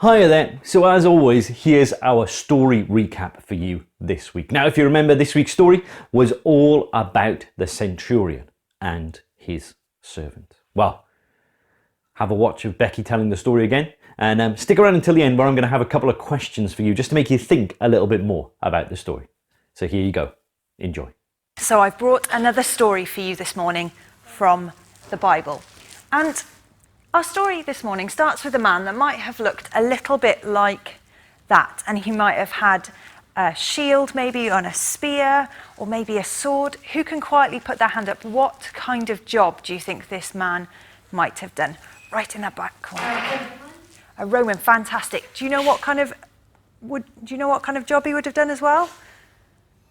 Hiya there. So as always, here's our story recap for you this week. Now, if you remember, this week's story was all about the Centurion and his servant. Well, have a watch of Becky telling the story again, and stick around until the end where I'm going to have a couple of questions for you just to make you think a little bit more about the story. So here you go. Enjoy. So I've brought another story for you this morning from the Bible. And our story this morning starts with a man that might have looked a little bit like that. And he might have had a shield maybe, and a spear, or maybe a sword. Who can quietly put their hand up? What kind of job do you think this man might have done? Right in that back corner. A Roman, fantastic. Do you know what kind of job he would have done as well?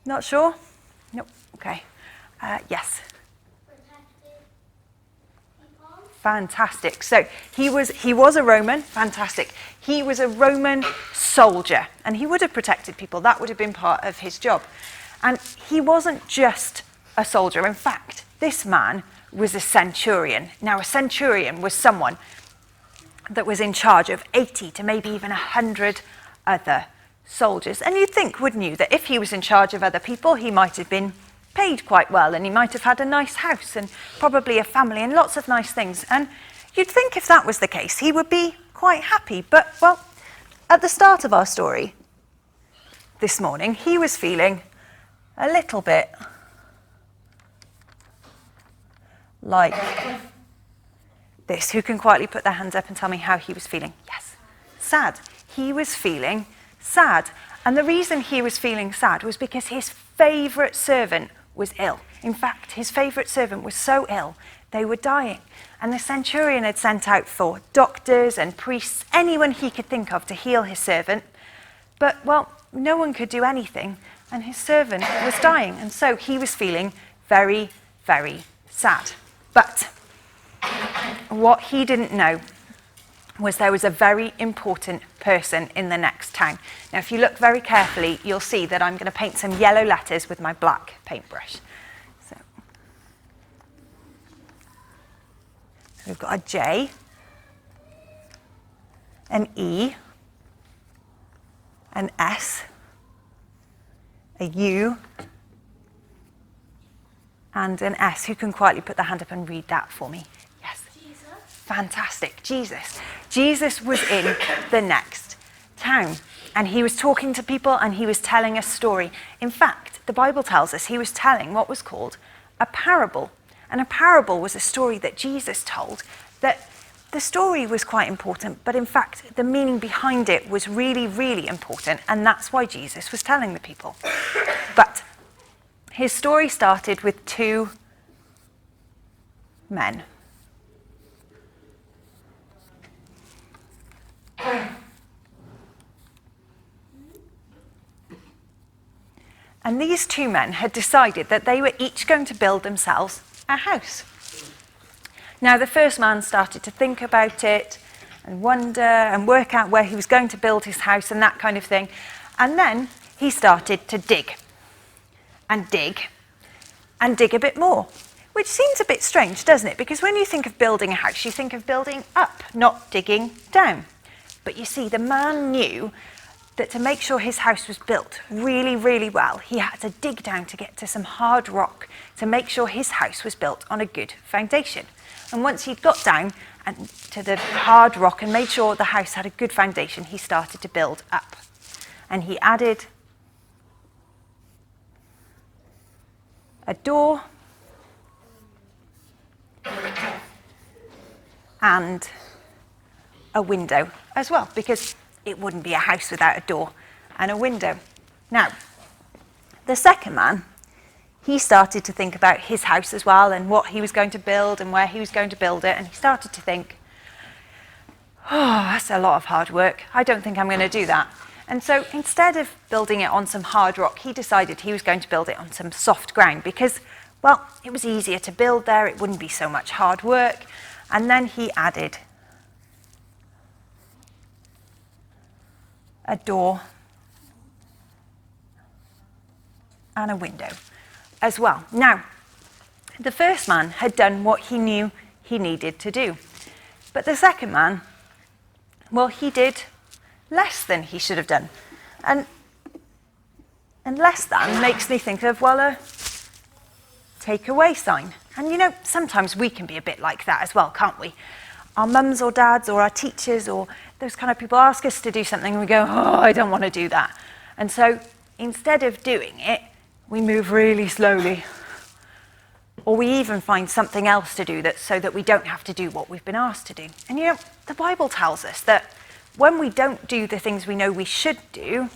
Not sure? Nope. Okay. Yes. Fantastic. So he was a Roman. Fantastic. He was a Roman soldier, and he would have protected people. That would have been part of his job. And he wasn't just a soldier. In fact, this man was a centurion. Now, a centurion was someone that was in charge of 80 to maybe even 100 other soldiers. And you'd think, wouldn't you, that if he was in charge of other people, he might have been paid quite well, and he might have had a nice house and probably a family and lots of nice things. And you'd think if that was the case, he would be quite happy. But, well, at the start of our story this morning, he was feeling a little bit like this. Who can quietly put their hands up and tell me how he was feeling? Yes. Sad. He was feeling sad. And the reason he was feeling sad was because his favourite servant was ill. In fact, his favourite servant was so ill, they were dying. And the centurion had sent out for doctors and priests, anyone he could think of to heal his servant. But, well, no one could do anything, and his servant was dying. And so he was feeling very, very sad. But what he didn't know was there was a very important person in the next town. Now, if you look very carefully, you'll see that I'm going to paint some yellow letters with my black paintbrush. So we've got a J, an E, an S, a U, and an S. Who can quietly put their hand up and read that for me? Yes. Jesus. Fantastic. Jesus. Jesus was in the next town, and he was talking to people, and he was telling a story. In fact, the Bible tells us he was telling what was called a parable. And a parable was a story that Jesus told, that the story was quite important, but in fact, the meaning behind it was really, really important, and that's why Jesus was telling the people. But his story started with two men. And these two men had decided that they were each going to build themselves a house. Now, the first man started to think about it and wonder and work out where he was going to build his house and that kind of thing. And then he started to dig and dig and dig a bit more, which seems a bit strange, doesn't it? Because when you think of building a house, you think of building up, not digging down. But you see, the man knew that to make sure his house was built really, really well, he had to dig down to get to some hard rock to make sure his house was built on a good foundation. And once he'd got down and to the hard rock and made sure the house had a good foundation, he started to build up. And he added a door and a window as well, because it wouldn't be a house without a door and a window. Now, the second man, he started to think about his house as well and what he was going to build and where he was going to build it. And he started to think, oh, that's a lot of hard work. I don't think I'm going to do that. And so instead of building it on some hard rock, he decided he was going to build it on some soft ground because, well, it was easier to build there. It wouldn't be so much hard work. And then he added a door and a window as well. Now, the first man had done what he knew he needed to do. But the second man, well, he did less than he should have done. And less than makes me think of, well, a take-away sign. And you know, sometimes we can be a bit like that as well, can't we? Our mums or dads or our teachers or those kind of people ask us to do something and we go, oh, I don't want to do that. And so instead of doing it, we move really slowly. Or we even find something else to do so that we don't have to do what we've been asked to do. And you know, the Bible tells us that when we don't do the things we know we should do,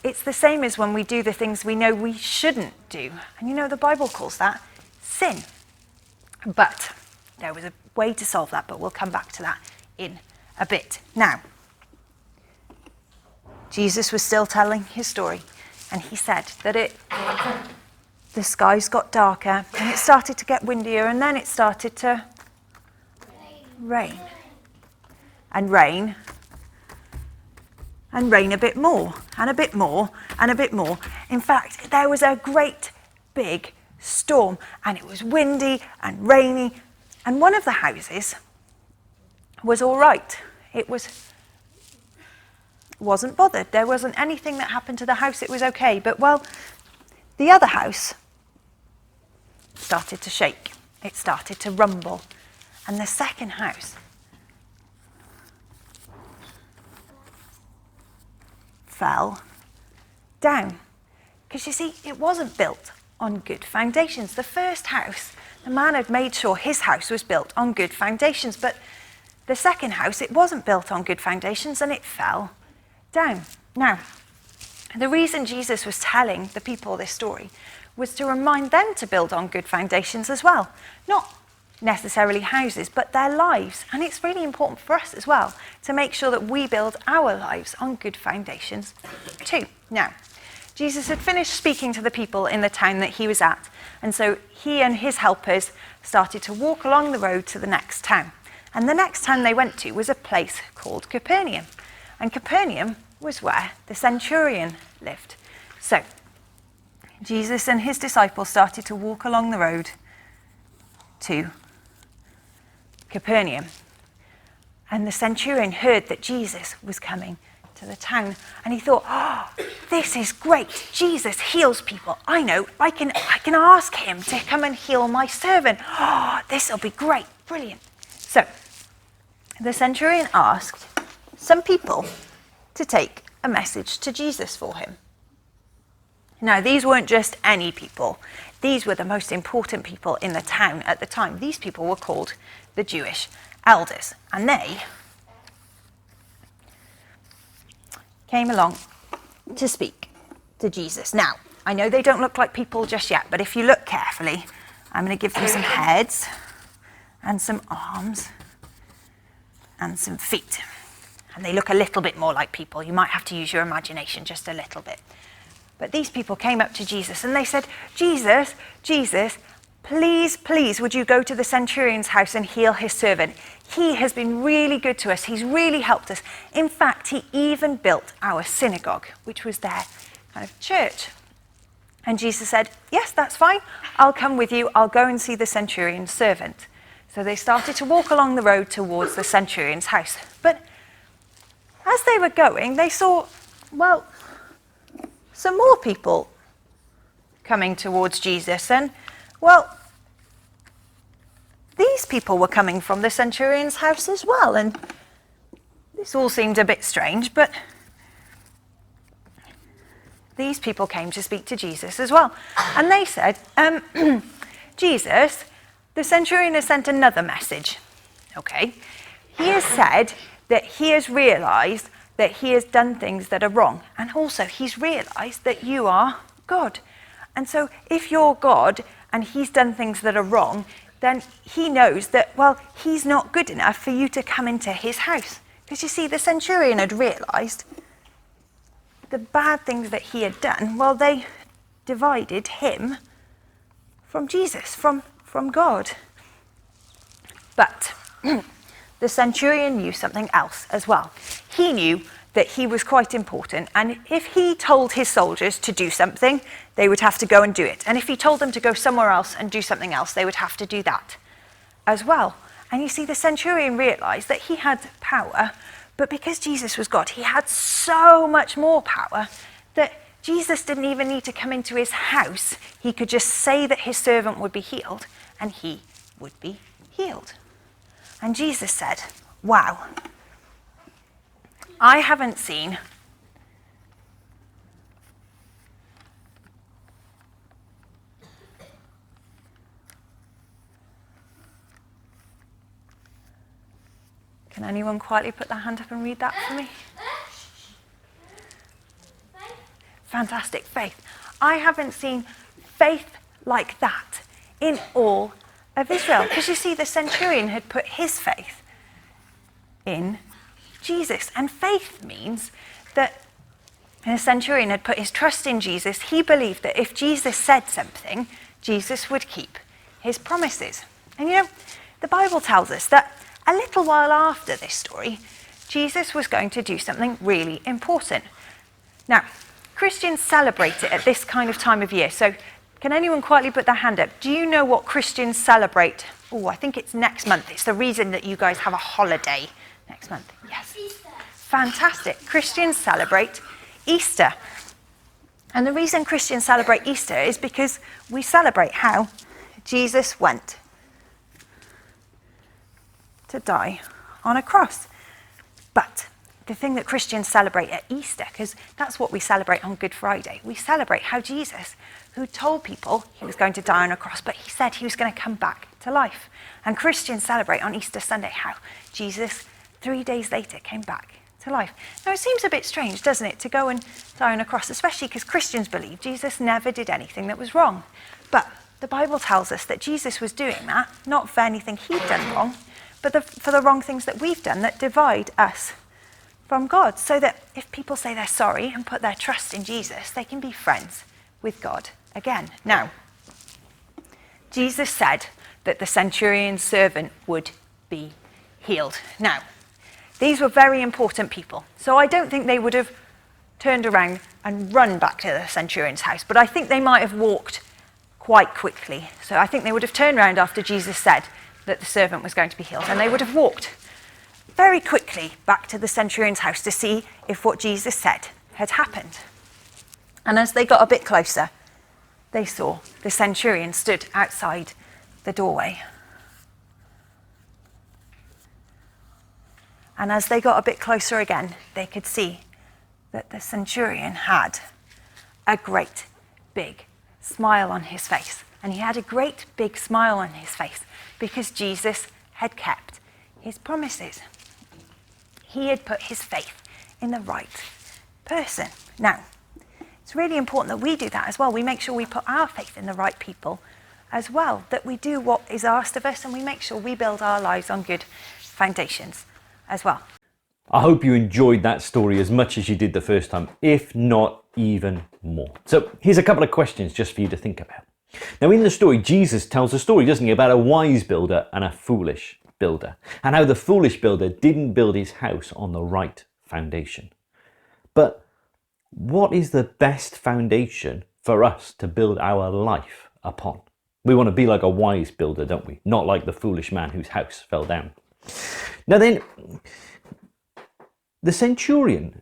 it's the same as when we do the things we know we shouldn't do. And you know, the Bible calls that sin. But there was a way to solve that, but we'll come back to that in a bit. Now, Jesus was still telling his story, and he said that the skies got darker, and it started to get windier, and then it started to rain. And rain. And rain a bit more, and a bit more, and a bit more. In fact, there was a great big storm, and it was windy and rainy, and one of the houses was all right. It wasn't bothered. There wasn't anything that happened to the house. It was okay. But, well, the other house started to shake. It started to rumble. And the second house fell down. Because you see, it wasn't built on good foundations. The first house, the man had made sure his house was built on good foundations, but the second house, it wasn't built on good foundations and it fell down. Now, the reason Jesus was telling the people this story was to remind them to build on good foundations as well. Not necessarily houses, but their lives. And it's really important for us as well to make sure that we build our lives on good foundations too. Now, Jesus had finished speaking to the people in the town that he was at, and so he and his helpers started to walk along the road to the next town. And the next town they went to was a place called Capernaum. And Capernaum was where the centurion lived. So, Jesus and his disciples started to walk along the road to Capernaum. And the centurion heard that Jesus was coming to the town, and he thought, oh, this is great. Jesus heals people. I know, I can ask him to come and heal my servant. Oh, this will be great, brilliant. So the centurion asked some people to take a message to Jesus for him. Now, these weren't just any people. These were the most important people in the town at the time. These people were called the Jewish elders, and they came along to speak to Jesus. Now, I know they don't look like people just yet, but if you look carefully, I'm going to give them some heads and some arms and some feet. And they look a little bit more like people. You might have to use your imagination just a little bit. But these people came up to Jesus and they said, Jesus, please, would you go to the centurion's house and heal his servant? He has been really good to us. He's really helped us. In fact, he even built our synagogue, which was their kind of church. And Jesus said, yes, that's fine. I'll come with you. I'll go and see the centurion's servant. So they started to walk along the road towards the centurion's house. But as they were going, they saw, well, some more people coming towards Jesus. And, well, these people were coming from the centurion's house as well. And this all seemed a bit strange, but these people came to speak to Jesus as well. And they said, Jesus, the centurion has sent another message. Okay. He has said that he has realized that he has done things that are wrong. And also he's realized that you are God. And so if you're God and he's done things that are wrong, then he knows that, well, he's not good enough for you to come into his house. Because you see, the centurion had realized the bad things that he had done, well, they divided him from Jesus, from God. But the centurion knew something else as well. He knew that he was quite important, and if he told his soldiers to do something, they would have to go and do it. And if he told them to go somewhere else and do something else, they would have to do that as well. And you see, the centurion realized that he had power, But because Jesus was God, he had so much more power that Jesus didn't even need to come into his house. He could just say that his servant would be healed, and he would be healed. And Jesus said, wow, I haven't seen Can anyone quietly put their hand up and read that for me? Fantastic faith. I haven't seen faith like that in all of Israel. Because you see, the centurion had put his faith in Jesus. And faith means that the centurion had put his trust in Jesus. He believed that if Jesus said something, Jesus would keep his promises. And you know, the Bible tells us that a little while after this story, Jesus was going to do something really important. Now, Christians celebrate it at this kind of time of year. So can anyone quietly put their hand up? Do you know what Christians celebrate? Oh, I think it's next month. It's the reason that you guys have a holiday next month. Yes. Easter. Fantastic. Christians celebrate Easter. And the reason Christians celebrate Easter is because we celebrate how Jesus went to die on a cross. But the thing that Christians celebrate at Easter, because that's what we celebrate on Good Friday, we celebrate how Jesus, who told people he was going to die on a cross, but he said he was going to come back to life. And Christians celebrate on Easter Sunday how Jesus, 3 days later, came back to life. Now, it seems a bit strange, doesn't it, to go and die on a cross, especially because Christians believe Jesus never did anything that was wrong. But the Bible tells us that Jesus was doing that, not for anything he'd done wrong, but for the wrong things that we've done that divide us from God. So that if people say they're sorry and put their trust in Jesus, they can be friends with God again. Now, Jesus said that the centurion's servant would be healed. Now, these were very important people. So I don't think they would have turned around and run back to the centurion's house, but I think they might have walked quite quickly. So I think they would have turned around after Jesus said that the servant was going to be healed, and they would have walked very quickly back to the centurion's house to see if what Jesus said had happened. And as they got a bit closer, they saw the centurion stood outside the doorway. And as they got a bit closer again, they could see that the centurion had a great big smile on his face. And he had a great big smile on his face because Jesus had kept his promises. He had put his faith in the right person. Now, it's really important that we do that as well. We make sure we put our faith in the right people as well, that we do what is asked of us, and we make sure we build our lives on good foundations as well. I hope you enjoyed that story as much as you did the first time, if not even more. So here's a couple of questions just for you to think about. Now, in the story, Jesus tells a story, doesn't he, about a wise builder and a foolish builder, and how the foolish builder didn't build his house on the right foundation. But what is the best foundation for us to build our life upon? We want to be like a wise builder, don't we? Not like the foolish man whose house fell down. Now then, the centurion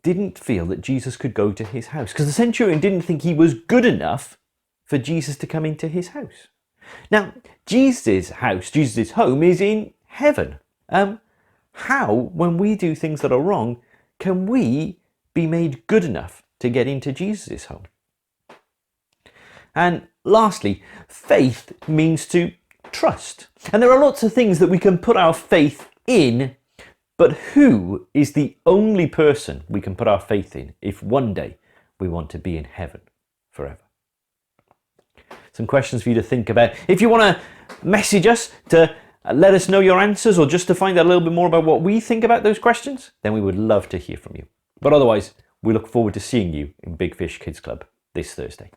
didn't feel that Jesus could go to his house, because the centurion didn't think he was good enough for Jesus to come into his house. Now, Jesus' house, Jesus' home is in heaven. How, when we do things that are wrong, can we be made good enough to get into Jesus' home? And lastly, faith means to trust. And there are lots of things that we can put our faith in, but who is the only person we can put our faith in if one day we want to be in heaven forever? Some questions for you to think about. If you want to message us to let us know your answers, or just to find out a little bit more about what we think about those questions, then we would love to hear from you. But otherwise, we look forward to seeing you in Big Fish Kids Club this Thursday.